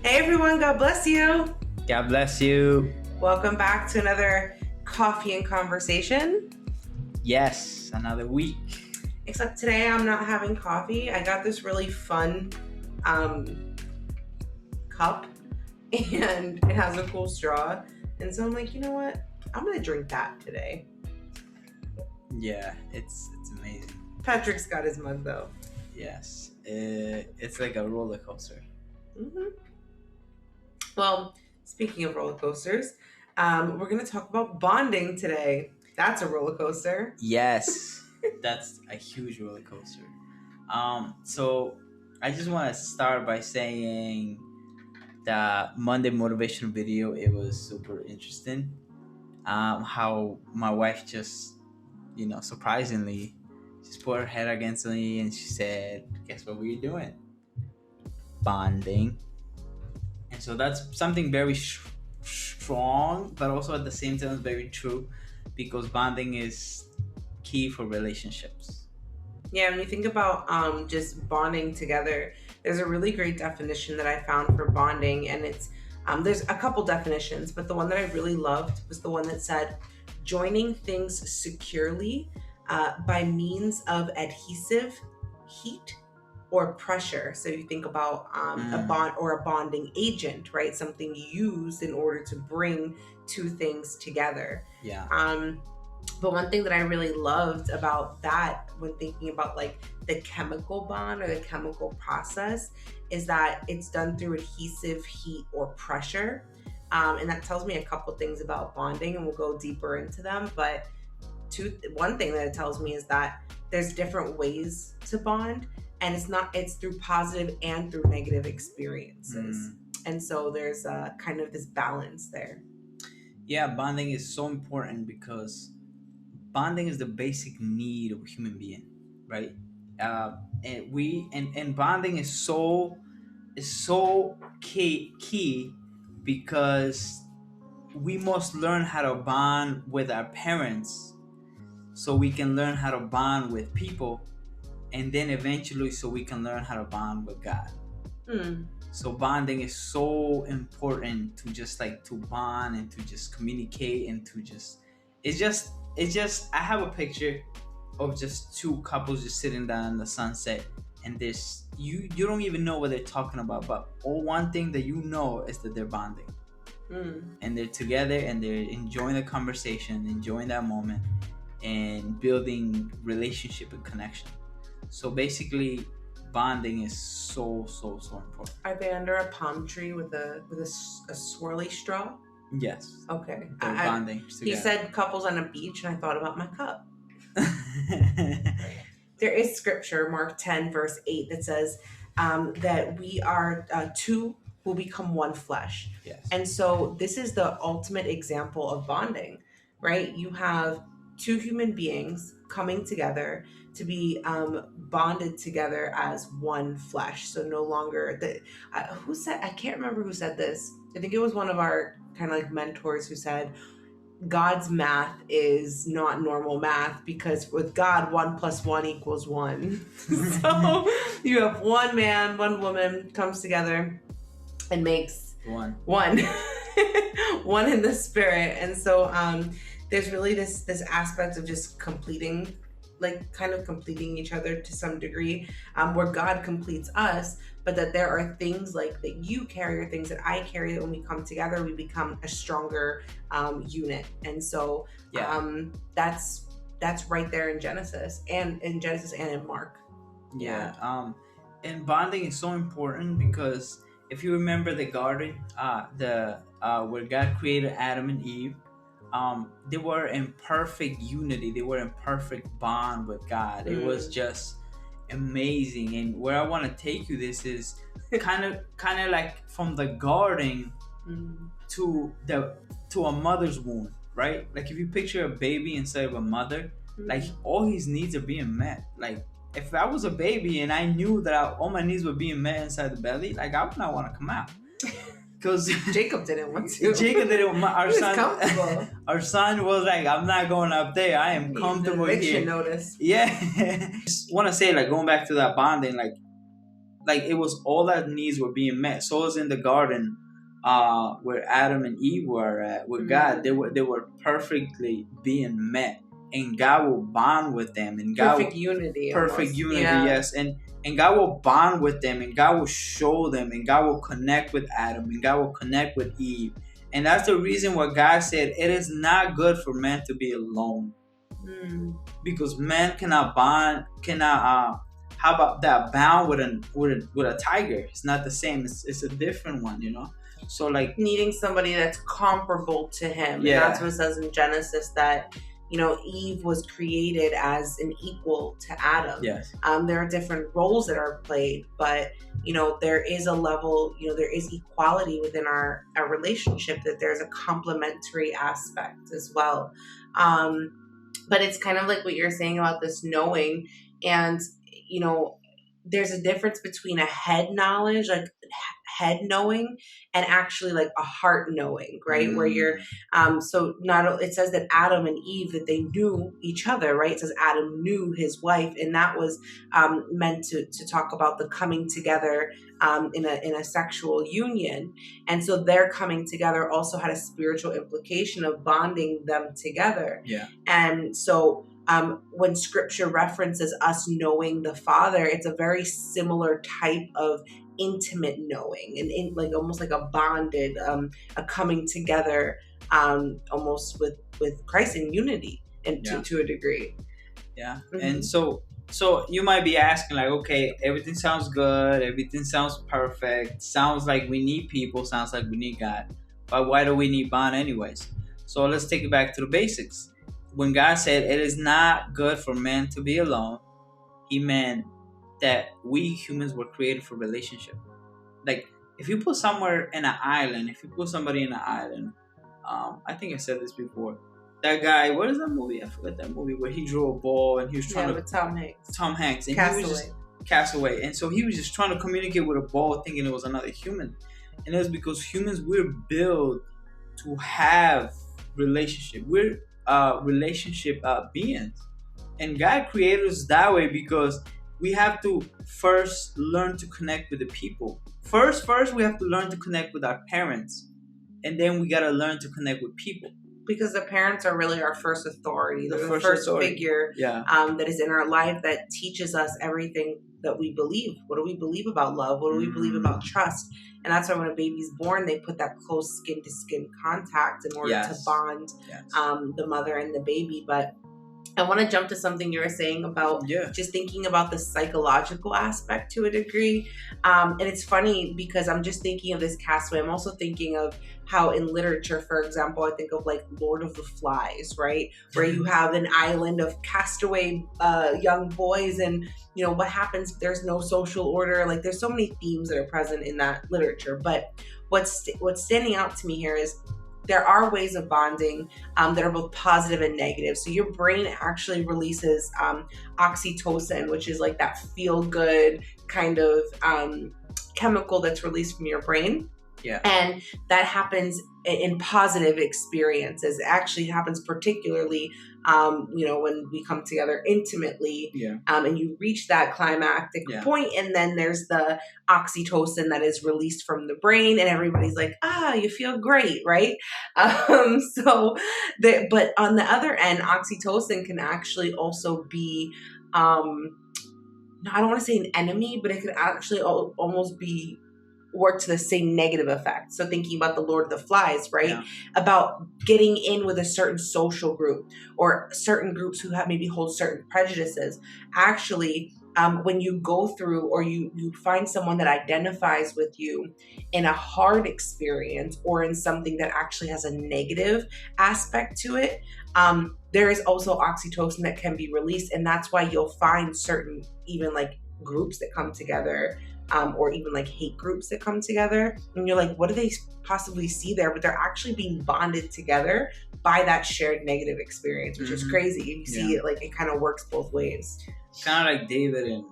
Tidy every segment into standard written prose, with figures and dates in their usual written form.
Hey everyone, God bless you. God bless you. Welcome back to another coffee and conversation. Yes, another week. Except today I'm not having coffee. I got this really fun cup and it has a cool straw. And so I'm like, you know what? I'm gonna drink that today. Yeah, it's amazing. Patrick's got his mug though. Yes, it's like a roller coaster. hmm Well, speaking of roller coasters, we're gonna talk about bonding today. That's a roller coaster. Yes, that's a huge roller coaster. So I just want to start by saying the Monday motivation video. It was super interesting. How my wife just, surprisingly, just put her head against me and she said, "Guess what we're doing? Bonding." And so that's something very strong, but also at the same time very true, because bonding is key for relationships. Yeah, when you think about just bonding together, there's a really great definition that I found for bonding, and it's there's a couple definitions, but the one that I really loved was the one that said joining things securely by means of adhesive heat or pressure. So you think about a bond or a bonding agent, right? Something used in order to bring two things together. Yeah. But one thing that I really loved about that when thinking about like the chemical bond or the chemical process is that it's done through adhesive heat or pressure. And that tells me a couple things about bonding, and we'll go deeper into them. But one thing that it tells me is that there's different ways to bond, and it's through positive and through negative experiences. And so there's kind of this balance there. Yeah, bonding is so important because bonding is the basic need of a human being, right? And bonding is so key because we must learn how to bond with our parents so we can learn how to bond with people, and then eventually so we can learn how to bond with God. So bonding is so important, to just like to bond and to just communicate and to just it's just I have a picture of just two couples just sitting down in the sunset, and this you don't even know what they're talking about, but all one thing that you know is that they're bonding. And they're together and they're enjoying the conversation, enjoying that moment, and building relationship and connection. So basically, bonding is so important. Are they under a palm tree with a swirly straw? Yes, Okay. they're bonding He together. said couples on a beach, and I thought about my cup. There is scripture, Mark 10, verse 8, that says that we are two will become one flesh. Yes. And so this is the ultimate example of bonding, right? You have two human beings coming together to be bonded together as one flesh. So no longer who said, I can't remember who said this. I think it was one of our kind of like mentors who said, God's math is not normal math, because with God, 1+1 = 1. So you have one man, one woman comes together and makes one one in the spirit. And so there's really this aspect of just completing, like kind of completing each other to some degree, where God completes us, but that there are things like that you carry or things that I carry, that when we come together, we become a stronger unit. And so that's right there in Genesis and in Mark. And bonding is so important because if you remember the garden, where God created Adam and Eve, they were in perfect unity. They were in perfect bond with God. It was just amazing. And where I want to take you, this is kind of like from the garden to a mother's womb, right? Like if you picture a baby inside of a mother, like all his needs are being met. Like if I was a baby and I knew that all my needs were being met inside the belly, like I would not want to come out. Because Jacob didn't want to. Jacob didn't. Our son, comfortable. Our son was like, "I'm not going up there. I am comfortable here." Eviction notice. Yeah. Just want to say, like, going back to that bonding, like like it was all that needs were being met. So it was in the garden, where Adam and Eve were at with God. They were perfectly being met, and God will bond with them, and God Perfect unity. perfect Almost. unity, Yeah. yes, and God will bond with them, and God will show them, and God will connect with Adam, and God will connect with Eve. And that's the reason why God said it is not good for man to be alone, because man cannot bond, cannot how about that, bound with a tiger? It's not the same. It's a different one, so like Needing somebody that's comparable to him. Yeah. And that's what it says in Genesis, that Eve was created as an equal to Adam. yes, There are different roles that are played, but there is a level, there is equality within our relationship, that there's a complementary aspect as well. But it's kind of like what you're saying about this knowing, and there's a difference between a head knowledge, like head knowing, and actually like a heart knowing, right? Where you're so not, it says that Adam and Eve, that they knew each other, right? It says Adam knew his wife, and that was meant to talk about the coming together in a sexual union. And so their coming together also had a spiritual implication of bonding them together. Yeah. And so when scripture references us knowing the Father, it's a very similar type of intimate knowing, and like almost like a bonded, a coming together, almost with Christ in unity, and to a degree. Yeah. Mhm. And so you might be asking, like, okay, everything sounds good, everything sounds perfect, sounds like we need people, sounds like we need God, but why do we need bond anyways? So let's take it back to the basics. When God said it is not good for man to be alone, he meant that we humans were created for relationship. Like, if you put somewhere in an island, if you put somebody in an island, I think I said this before, that guy, what is that movie? I forgot that movie, where he drew a ball and he was trying to... with Tom Hanks. And Castaway. he was just... Castaway. And so he was just trying to communicate with a ball, thinking it was another human. And it was because humans, we're built to have relationship. We're relationship beings. And God created us that way because we have to first learn to connect with the people. First, we have to learn to connect with our parents. And then we got to learn to connect with people. Because the parents are really our first authority. They're the first first authority. figure Yeah. that is in our life, that teaches us everything that we believe. What do we believe about love? What do we believe about trust? And that's why when a baby's born, they put that close skin-to-skin contact in order to bond the mother and the baby. But I want to jump to something you were saying about just thinking about the psychological aspect to a degree. And it's funny because I'm just thinking of this Castaway. I'm also thinking of how in literature, for example, I think of like Lord of the Flies, right? Where you have an island of castaway young boys, and what happens if there's no social order? Like, there's so many themes that are present in that literature. But what's standing out to me here is there are ways of bonding that are both positive and negative. So your brain actually releases oxytocin, which is like that feel-good kind of chemical that's released from your brain. Yeah. And that happens in positive experiences. It actually happens particularly, when we come together intimately, and you reach that climactic point, and then there's the oxytocin that is released from the brain, and everybody's like, you feel great, right? But on the other end, oxytocin can actually also be, I don't want to say an enemy, but it could actually almost be work to the same negative effect. So thinking about the Lord of the Flies, right? Yeah. About getting in with a certain social group or certain groups who maybe hold certain prejudices. Actually, when you go through or you find someone that identifies with you in a hard experience or in something that actually has a negative aspect to it, there is also oxytocin that can be released. And that's why you'll find certain even like groups that come together, or even like hate groups that come together, and you're like, what do they possibly see there? But they're actually being bonded together by that shared negative experience, which is crazy. You see it, like, it kind of works both ways. Kind of like David and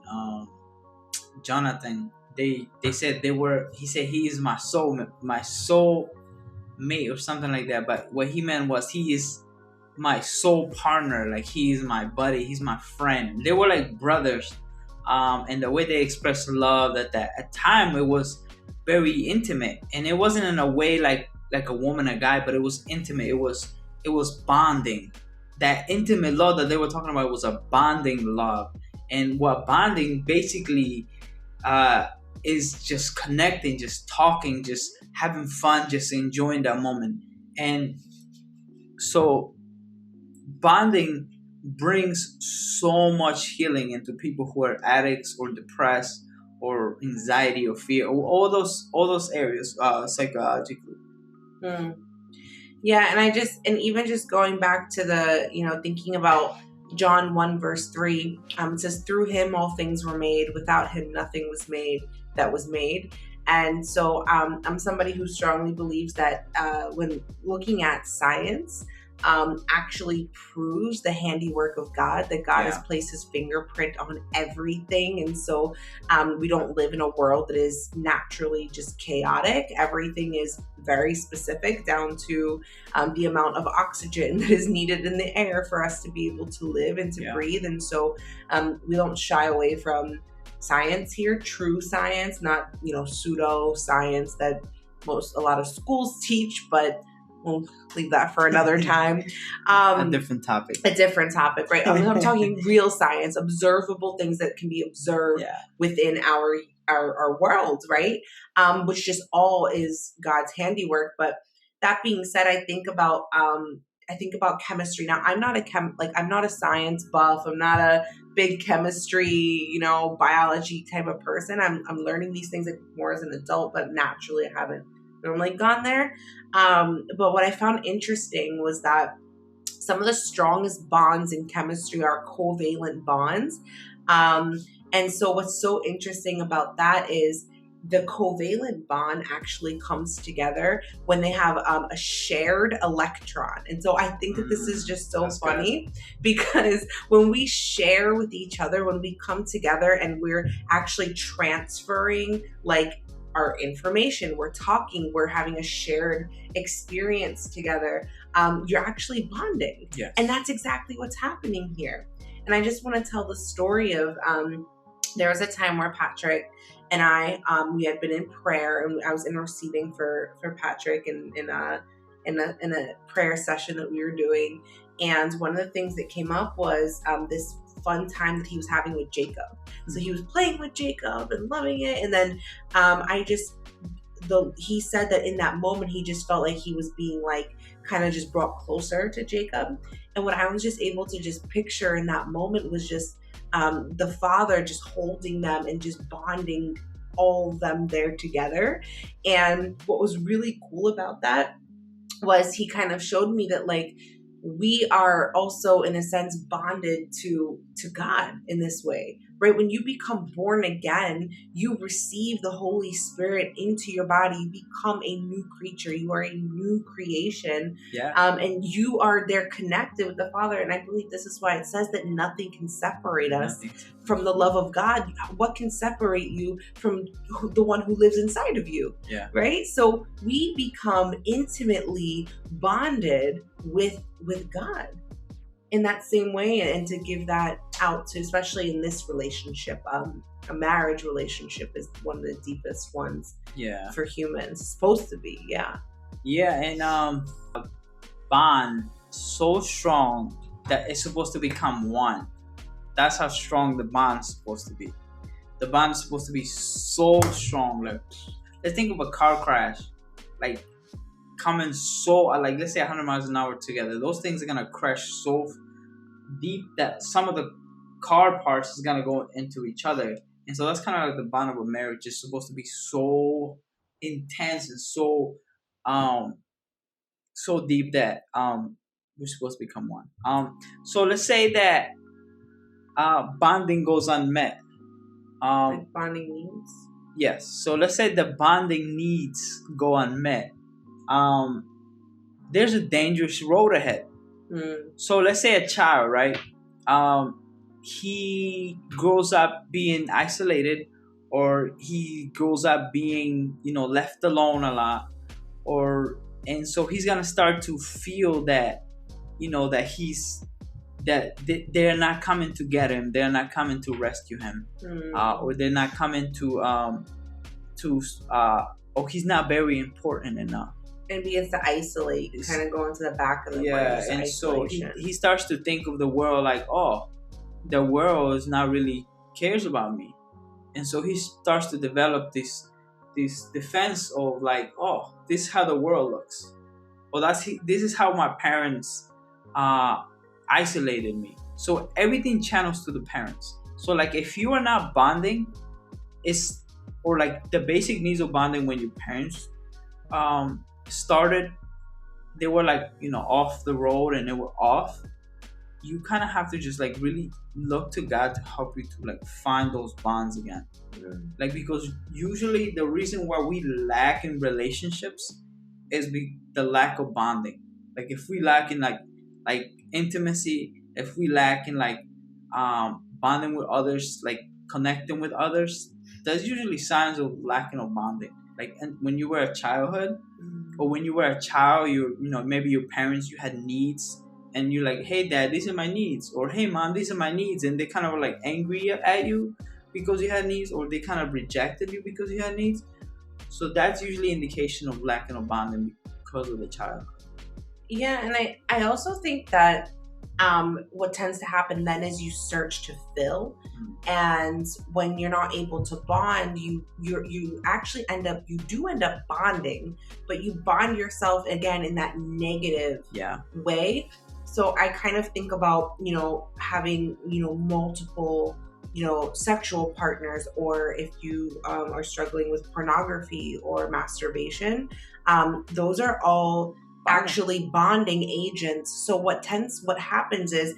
Jonathan. They said he said he is my soul mate or something like that. But what he meant was he is my soul partner. Like, he is my buddy. He's my friend. They were like brothers. and the way they expressed love at that time, it was very intimate, and it wasn't in a way like a woman and a guy, but it was intimate. It was bonding. That intimate love that they were talking about was a bonding love, and what bonding basically is just connecting, just talking, just having fun, just enjoying that moment. And so bonding brings so much healing into people who are addicts or depressed or anxiety or fear or all those areas psychologically. Mm. Yeah, and even just going back to the, thinking about John 1 verse 3, it says, through him all things were made, without him nothing was made that was made. And so I'm somebody who strongly believes that when looking at science, actually proves the handiwork of God, that God has placed his fingerprint on everything. And so we don't live in a world that is naturally just chaotic. Everything is very specific, down to the amount of oxygen that is needed in the air for us to be able to live and to breathe. And so we don't shy away from science here, true science, not pseudo science that a lot of schools teach, but we'll leave that for another time. A different topic, right? I'm talking real science, observable things that can be observed within our world, right? Which just all is God's handiwork. But that being said, I think about chemistry. Now, I'm not I'm not a science buff. I'm not a big chemistry, biology type of person. I'm learning these things more as an adult, but naturally I haven't normally gone there. But what I found interesting was that some of the strongest bonds in chemistry are covalent bonds. And so what's so interesting about that is the covalent bond actually comes together when they have a shared electron. And so I think that this is just so funny because when we share with each other, when we come together and we're actually transferring our information, we're talking, we're having a shared experience together, you're actually bonding. Yes. And that's exactly what's happening here. And I just want to tell the story of there was a time where Patrick and I, we had been in prayer, and I was interceding for Patrick in a prayer session that we were doing. And one of the things that came up was this fun time that he was having with Jacob. So he was playing with Jacob and loving it. And then he said that in that moment, he just felt like he was being kind of just brought closer to Jacob. And what I was just able to just picture in that moment was just the father just holding them and just bonding all of them there together. And what was really cool about that was he kind of showed me that we are also in a sense bonded to God in this way, right? When you become born again, you receive the Holy Spirit into your body. You become a new creature. You are a new creation. And you are there connected with the Father. And I believe this is why it says that nothing can separate us from the love of God. What can separate you from the one who lives inside of you? Right? So we become intimately bonded with God in that same way, and to give that out to, especially in this relationship, a marriage relationship is one of the deepest ones for humans. It's supposed to be. And a bond so strong that it's supposed to become one. That's how strong the bond's supposed to be. The bond is supposed to be so strong. Let's think of a car crash, coming so let's say 100 miles an hour together. Those things are gonna crash so deep that some of the car parts is gonna go into each other. And so that's kind of like the bond of a marriage is supposed to be so intense and so deep that we're supposed to become one. So let's say that bonding goes unmet. Bonding needs. Yes. So let's say the bonding needs go unmet. There's a dangerous road ahead. So let's say a child, right? He grows up being isolated, or he grows up being, left alone a lot, and so he's gonna start to feel that, that he's that they're not coming to get him, they're not coming to rescue him, or they're not coming to oh, he's not very important enough. And begins to isolate, kind of go into the back of the Yeah, brain. and so he starts to think of the world like, oh, the world is not really cares about me, and so he starts to develop this defense of like, oh, this is how the world looks, or this is how my parents uh isolated me. So everything channels to the parents. So like if you are not bonding, it's or like the basic needs of bonding when your parents started, they were like, off the road and they were off, you kind of have to just like really look to God to help you to like find those bonds again. Like, because usually the reason why we lack in relationships is the lack of bonding. Like if we lack in like intimacy, if we lack in like bonding with others, like connecting with others, there's usually signs of lacking of bonding. Like, and when you were a childhood, or when you were a child, maybe your parents, you had needs, and you're like, hey dad, these are my needs, or hey mom, these are my needs, and they kind of were like angry at you because you had needs, or they kind of rejected you because you had needs. So that's usually indication of lacking of bonding because of the child. Yeah, and I also think that what tends to happen then is you search to fill, and when you're not able to bond, you actually end up bonding, but you bond yourself again in that negative way. So I kind of think about having multiple sexual partners, or if you are struggling with pornography or masturbation, those are all actually bonding agents. So what happens is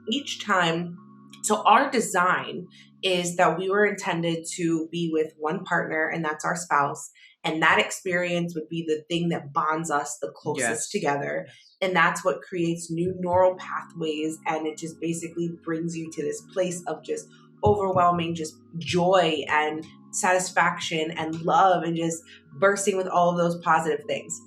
each time, so our design is that we were intended to be with one partner, and that's our spouse, and that experience would be the thing that bonds us the closest together. And that's what creates new neural pathways, and it just basically brings you to this place of just overwhelming just joy and satisfaction and love, and just bursting with all of those positive things.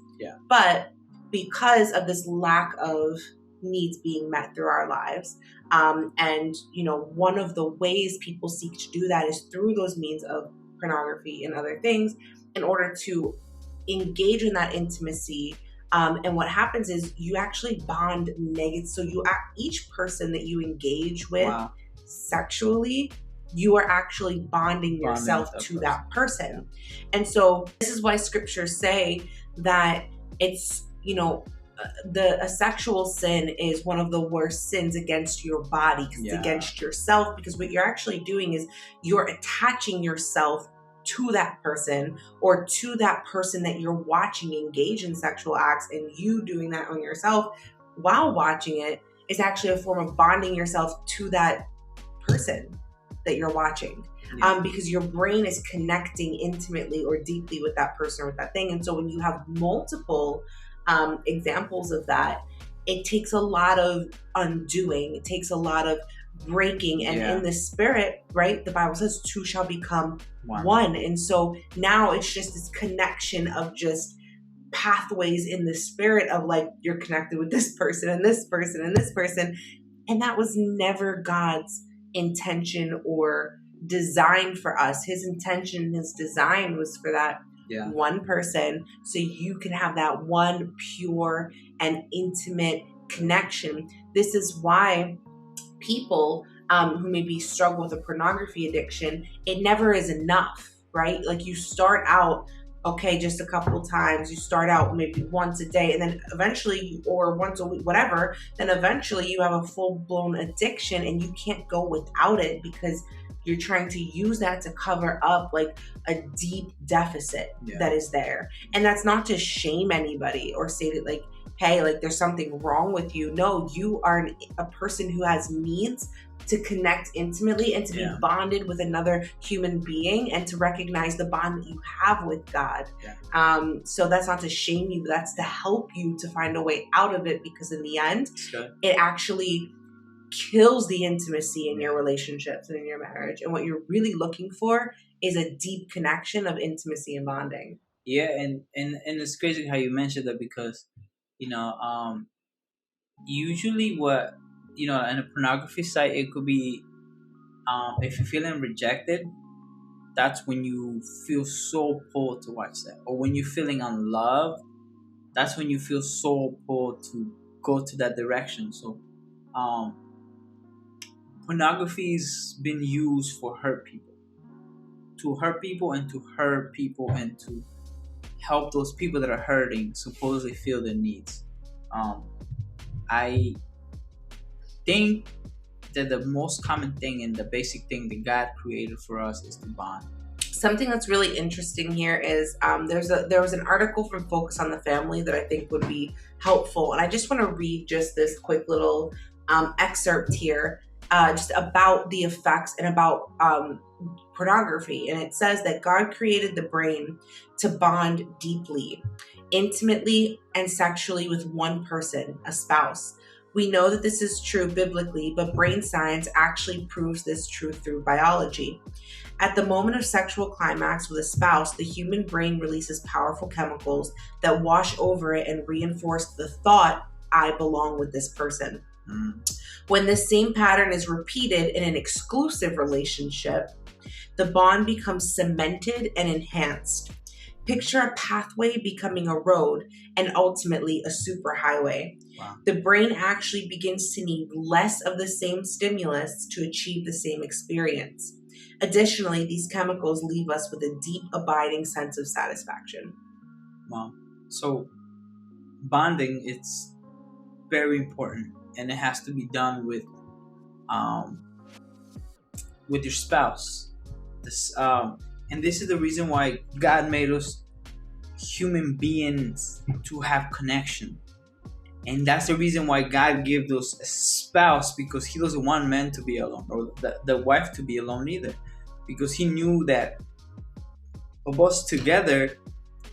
But because of this lack of needs being met through our lives, and one of the ways people seek to do that is through those means of pornography and other things, in order to engage in that intimacy. And what happens is you actually bond negative. So each person that you engage with sexually, you are actually bonding yourself to that person. And so this is why scriptures say that it's, a sexual sin is one of the worst sins against your body, because it's against yourself, because what you're actually doing is you're attaching yourself to that person, or to that person that you're watching engage in sexual acts, and you doing that on yourself while watching it is actually a form of bonding yourself to that person that you're watching. Because your brain is connecting intimately or deeply with that person or with that thing. And so when you have multiple examples of that, it takes a lot of undoing. It takes a lot of breaking. And in the spirit, right, the Bible says two shall become one. And so now it's just this connection of just pathways in the spirit of like, you're connected with this person and this person and this person. And that was never God's intention or design for us. His intention, his design was for that one person, so you can have that one pure and intimate connection. This is why people who maybe struggle with a pornography addiction, it never is enough, right? Like you start out, okay, just a couple times. You start out maybe once a day, and then eventually, or once a week, whatever, then eventually you have a full-blown addiction, and you can't go without it because you're trying to use that to cover up like a deep deficit that is there. And that's not to shame anybody or say that like, hey, like there's something wrong with you. No, you are a person who has needs to connect intimately and to be bonded with another human being, and to recognize the bond that you have with God. So that's not to shame you, but that's to help you to find a way out of it, because in the end, it actually kills the intimacy in your relationships and in your marriage. And what you're really looking for is a deep connection of intimacy and bonding. And it's crazy how you mentioned that, because usually what in a pornography site, it could be if you're feeling rejected, that's when you feel so pulled to watch that. Or when you're feeling unloved, that's when you feel so pulled to go to that direction. So um, pornography's been used for hurt people, to hurt people and to hurt people and to help those people that are hurting supposedly feel their needs. um, I think that the most common thing and the basic thing that God created for us is to bond. Something that's really interesting here is there was an article from Focus on the Family that I think would be helpful, and I just want to read just this quick little excerpt here, just about the effects and about pornography. And it says that God created the brain to bond deeply, intimately, and sexually with one person, a spouse. We know that this is true biblically, but brain science actually proves this truth through biology. At the moment of sexual climax with a spouse, the human brain releases powerful chemicals that wash over it and reinforce the thought, I belong with this person. When this same pattern is repeated in an exclusive relationship, the bond becomes cemented and enhanced. Picture a pathway becoming a road and ultimately a superhighway. Wow. The brain actually begins to need less of the same stimulus to achieve the same experience. Additionally, these chemicals leave us with a deep, abiding sense of satisfaction. Wow. So bonding, it's very important, and it has to be done with your spouse. And this is the reason why God made us human beings to have connection. And that's the reason why God gave us a spouse, because he doesn't want men to be alone, or the wife to be alone either. Because he knew that of us together,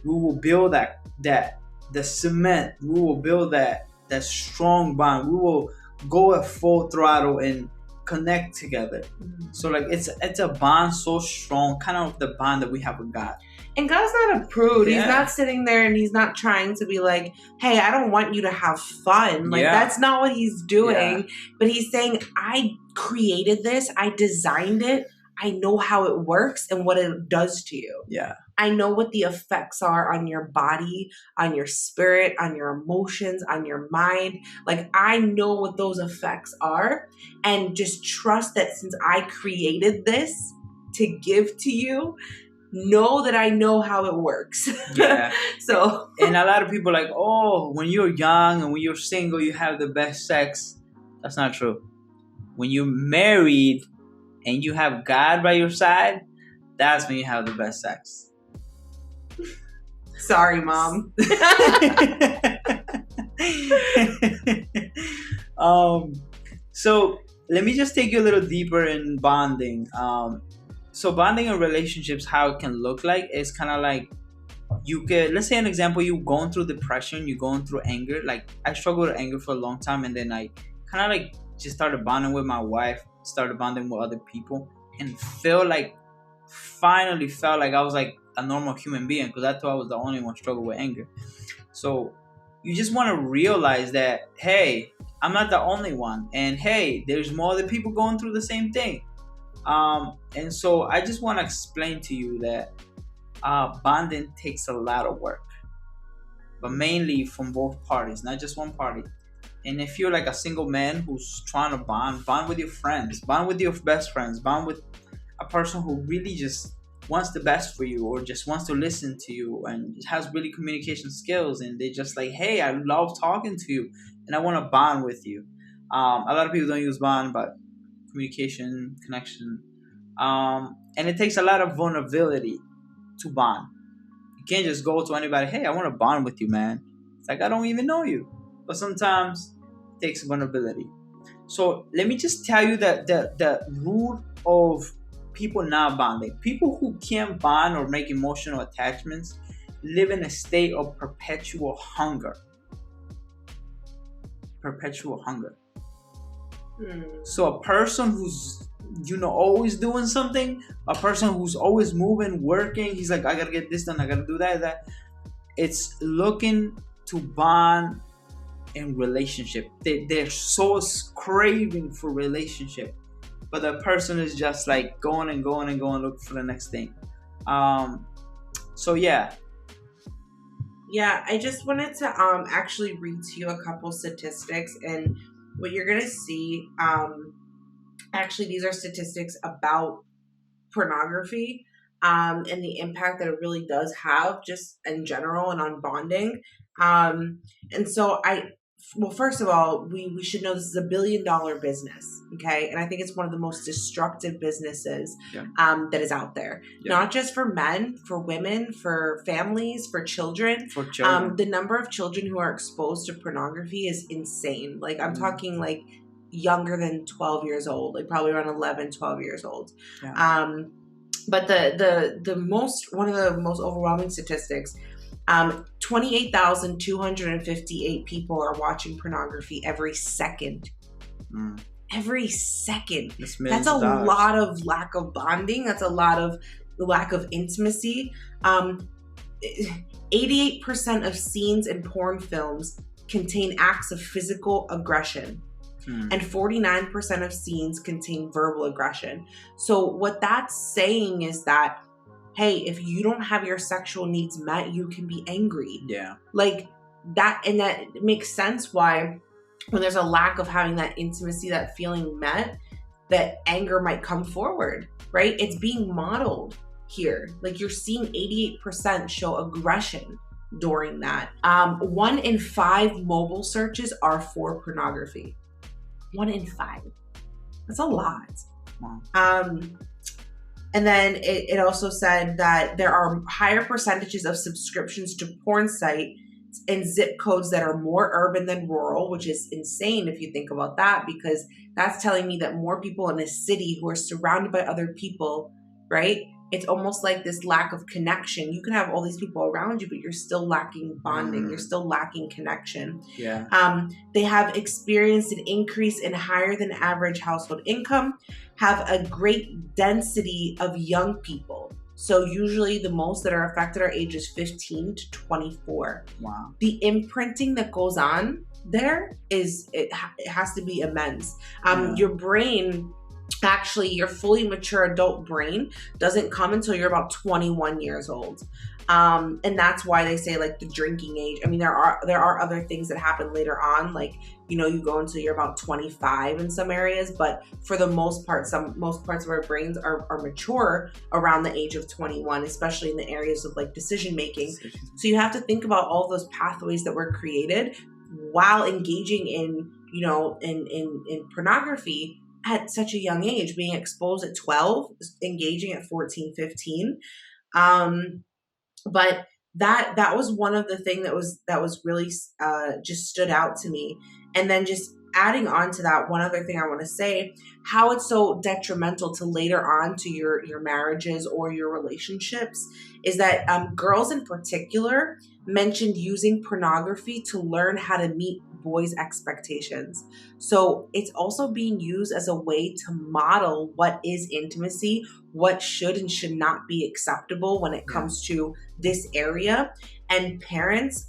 we will build the cement, we will build that strong bond. We will go at full throttle and connect together. So like it's a bond so strong, kind of the bond that we have with God. And God's not a prude. Yeah. He's not sitting there and he's not trying to be like, hey, I don't want you to have fun. Like, that's not what he's doing. Yeah. But he's saying, I created this. I designed it. I know how it works and what it does to you. Yeah. I know what the effects are on your body, on your spirit, on your emotions, on your mind. Like, I know what those effects are. And just trust that since I created this to give to you, know that I know how it works. Yeah. So, and a lot of people are like, oh, when you're young and when you're single, you have the best sex. That's not true. When you're married and you have God by your side, that's when you have the best sex. Sorry, Mom. So let me just take you a little deeper in bonding. So bonding in relationships, how it can look like is kind of like, you could, let's say an example, you're going through depression, you're going through anger. Like, I struggled with anger for a long time, and then I kind of like just started bonding with my wife, started bonding with other people, and finally felt like I was like a normal human being, because I thought I was the only one struggling with anger. So you just want to realize that, hey, I'm not the only one, and hey, there's more other people going through the same thing. And so I just want to explain to you that bonding takes a lot of work, but mainly from both parties, not just one party. And if you're like a single man who's trying to bond with your friends, bond with your best friends, bond with a person who really just wants the best for you, or just wants to listen to you and has really communication skills, and they just like, hey, I love talking to you and I want to bond with you. A lot of people don't use bond, but communication, connection, and it takes a lot of vulnerability to bond. You can't just go to anybody, hey, I want to bond with you, man. It's like, I don't even know you. But sometimes it takes vulnerability. So let me just tell you that the root of people not bonding, people who can't bond or make emotional attachments, live in a state of perpetual hunger. Perpetual hunger. So a person who's always doing something, a person who's always moving, working, he's like, I gotta get this done, I gotta do that. It's looking to bond in relationship. They're so craving for relationship, but the person is just like going and going and going, look for the next thing. So yeah. Yeah, I just wanted to actually read to you a couple statistics, and what you're gonna see, actually these are statistics about pornography, and the impact that it really does have just in general and on bonding. And so well, first of all, we should know this is $1 billion business, okay? And I think it's one of the most destructive businesses that is out there, not just for men, for women, for families, for children. For children. The number of children who are exposed to pornography is insane. Like, I'm talking like younger than 12 years old, like probably around 11, 12 years old. But the most, one of the most overwhelming statistics, 28,258 people are watching pornography every second. Every second. That's a lot of lack of bonding. That's a lot of lack of intimacy. 88% of scenes in porn films contain acts of physical aggression. And 49% of scenes contain verbal aggression. So what that's saying is that, hey, if you don't have your sexual needs met, you can be angry. Yeah. Like that, and that makes sense why when there's a lack of having that intimacy, that feeling met, that anger might come forward, right? It's being modeled here. Like you're seeing 88% show aggression during that. 1 in 5 mobile searches are for pornography. 1 in 5. That's a lot. Wow. And then it also said that there are higher percentages of subscriptions to porn sites in zip codes that are more urban than rural, which is insane if you think about that, because that's telling me that more people in a city who are surrounded by other people, right? It's almost like this lack of connection. You can have all these people around you, but you're still lacking bonding. You're still lacking connection. Yeah. They have experienced an increase in higher than average household income, have a great density of young people. So usually the most that are affected are ages 15 to 24. Wow. The imprinting that goes on there is, it has to be immense. Your brain, actually, your fully mature adult brain doesn't come until you're about 21 years old. And that's why they say like the drinking age. I mean, there are other things that happen later on, like, you know, you go until you're about 25 in some areas, but for the most part, most parts of our brains are mature around the age of 21, especially in the areas of like decision making. So you have to think about all those pathways that were created while engaging in, you know, in pornography at such a young age, being exposed at 12, engaging at 14, 15. But that was one of the things that was really just stood out to me. And then just adding on to that, one other thing I want to say, how it's so detrimental to later on to your marriages or your relationships, is that girls in particular mentioned using pornography to learn how to meet boys' expectations. So it's also being used as a way to model what is intimacy, what should and should not be acceptable when it comes to this area. And parents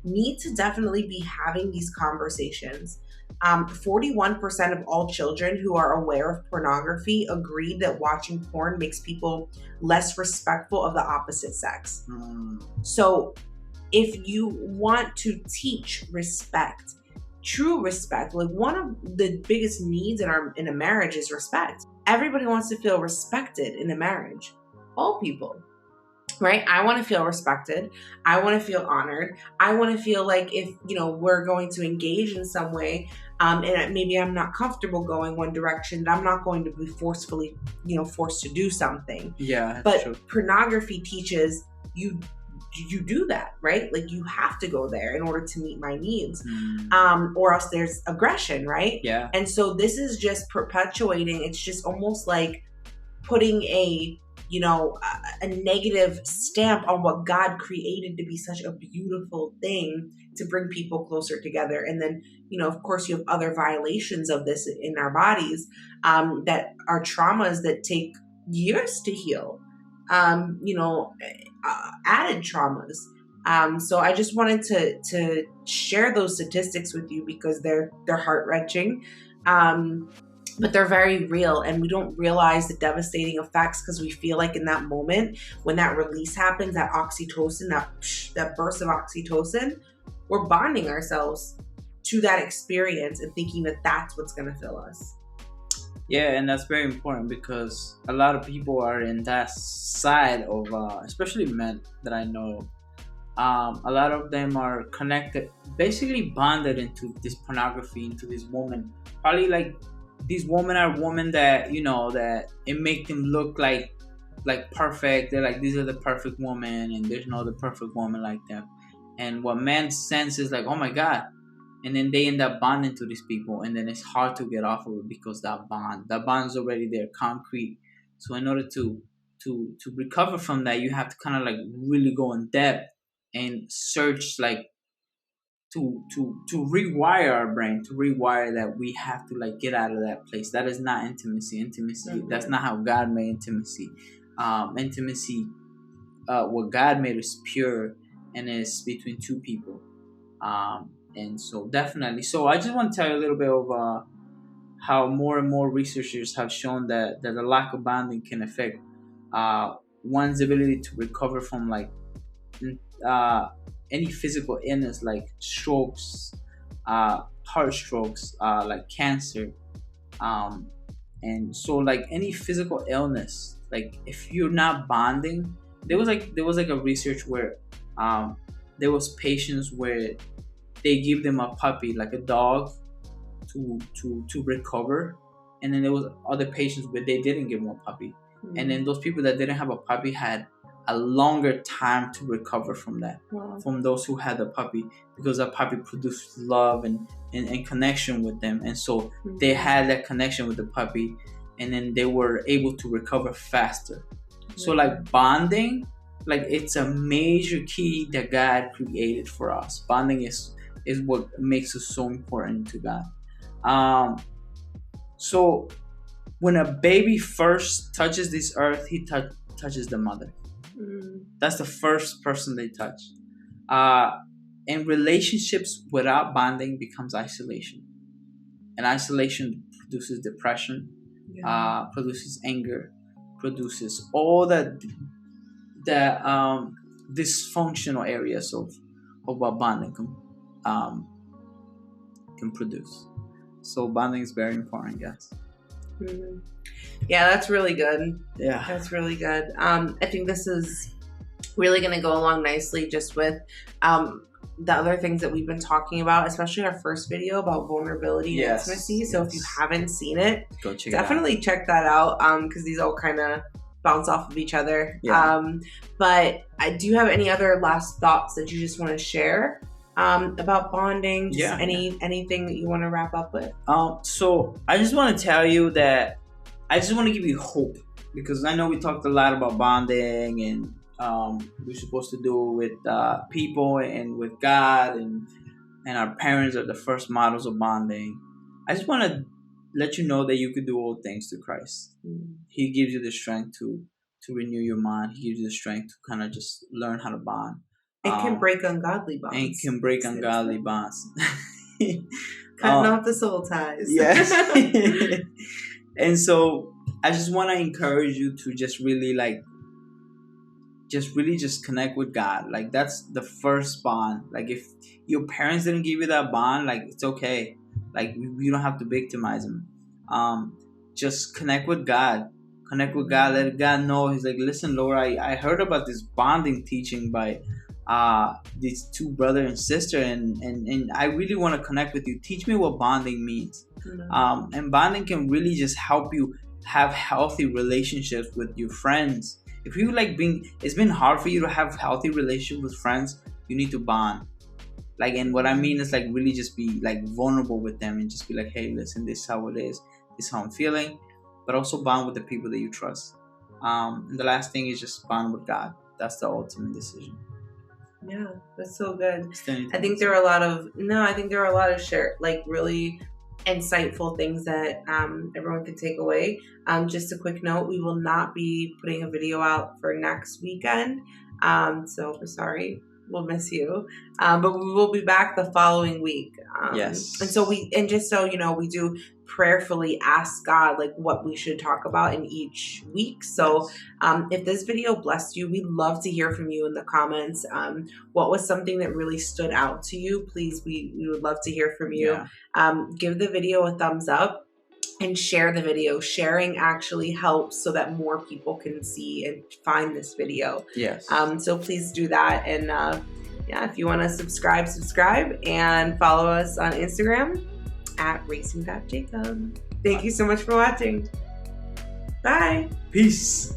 need to definitely be having these conversations. 41% of all children who are aware of pornography agreed that watching porn makes people less respectful of the opposite sex. So if you want to teach respect, true respect, like one of the biggest needs in a marriage is respect. Everybody wants to feel respected in a marriage. All people, right? I want to feel respected. I want to feel honored. I want to feel like if, you know, we're going to engage in some way, and maybe I'm not comfortable going one direction, that I'm not going to be forcefully, you know, forced to do something. Yeah. But true. Pornography teaches you do that, right? Like you have to go there in order to meet my needs, or else there's aggression, right? Yeah. And so this is just perpetuating. It's just almost like putting a negative stamp on what God created to be such a beautiful thing to bring people closer together. And then, you know, of course, you have other violations of this in our bodies that are traumas that take years to heal. Added traumas. So I just wanted to share those statistics with you because they're heart wrenching. But they're very real, and we don't realize the devastating effects because we feel like in that moment when that release happens, that oxytocin, that burst of oxytocin, we're bonding ourselves to that experience and thinking that that's what's going to fill us. Yeah, and that's very important because a lot of people are in that side of, especially men that I know. A lot of them are connected, basically bonded into this pornography, into this woman. Probably like these women are women that that it make them look like perfect. They're like, these are the perfect woman, and there's no other perfect woman like them. And what men sense is like, oh my god, and then they end up bonding to these people, and then it's hard to get off of it because that bond is already there, concrete. So in order to recover from that, you have to kind of like really go in depth and search, like to rewire our brain, to rewire that we have to like get out of that place. That is not intimacy. That's not how God made intimacy. Intimacy, what God made is pure, and is between two people. And so definitely. So I just want to tell you a little bit of how more and more researchers have shown that the lack of bonding can affect one's ability to recover from like uh, any physical illness like strokes, heart strokes, like cancer, um, and so like any physical illness. Like if you're not bonding, there was like a research where there was patients where they give them a puppy, like a dog, to recover, and then there was other patients where they didn't give them a puppy, and then those people that didn't have a puppy had a longer time to recover from that. Wow. From those who had the puppy, because that puppy produced love and connection with them, and so they had that connection with the puppy, and then they were able to recover faster. So like bonding, like it's a major key that God created for us. Bonding is what makes us so important to God. So when a baby first touches this earth, he touches the mother. That's the first person they touch. And relationships without bonding becomes isolation, and isolation produces depression, produces anger, produces all the dysfunctional areas of what bonding can produce. So bonding is very important, guys. Yeah, that's really good. Yeah, that's really good. I think this is really going to go along nicely just with the other things that we've been talking about, especially our first video about vulnerability and intimacy. So if you haven't seen it, go check definitely check that out, because these all kind of bounce off of each other. But do you have any other last thoughts that you just want to share about bonding? Anything that you want to wrap up with? So I just want to tell you that I just want to give you hope, because I know we talked a lot about bonding, and we're supposed to do it with people and with God, and our parents are the first models of bonding. I just want to let you know that you could do all things through Christ. He gives you the strength to renew your mind. He gives you the strength to kind of just learn how to bond. It can break ungodly bonds. And it can break ungodly bonds. Cutting off the soul ties. Yes. And so I just want to encourage you to just really just connect with God. Like that's the first bond. Like if your parents didn't give you that bond, like it's okay. Like you don't have to victimize them. Just connect with God. Connect with God. Let God know. He's like, listen, Laura, I heard about this bonding teaching by these two brother and sister, and I really want to connect with you. Teach me what bonding means. And bonding can really just help you have healthy relationships with your friends. If you it's been hard for you to have healthy relationships with friends, you need to bond. Like, and what I mean is like really just be like vulnerable with them and just be like, hey, listen, this is how it is. This is how I'm feeling. But also bond with the people that you trust. And the last thing is just bond with God. That's the ultimate decision. Yeah, that's so good. I think there are a lot of really insightful things that everyone can take away. Just a quick note, we will not be putting a video out for next weekend. So we're sorry. We'll miss you. But we will be back the following week. Yes. And so just so you know, we do prayerfully ask God like what we should talk about in each week. So if this video blessed you, we'd love to hear from you in the comments. What was something that really stood out to you? Please, we would love to hear from you. Yeah. Give the video a thumbs up and share the video. Sharing actually helps so that more people can see and find this video. Yes. So please do that. And if you want to subscribe and follow us on Instagram at racing.jacob. Thank you so much for watching. Bye. Peace.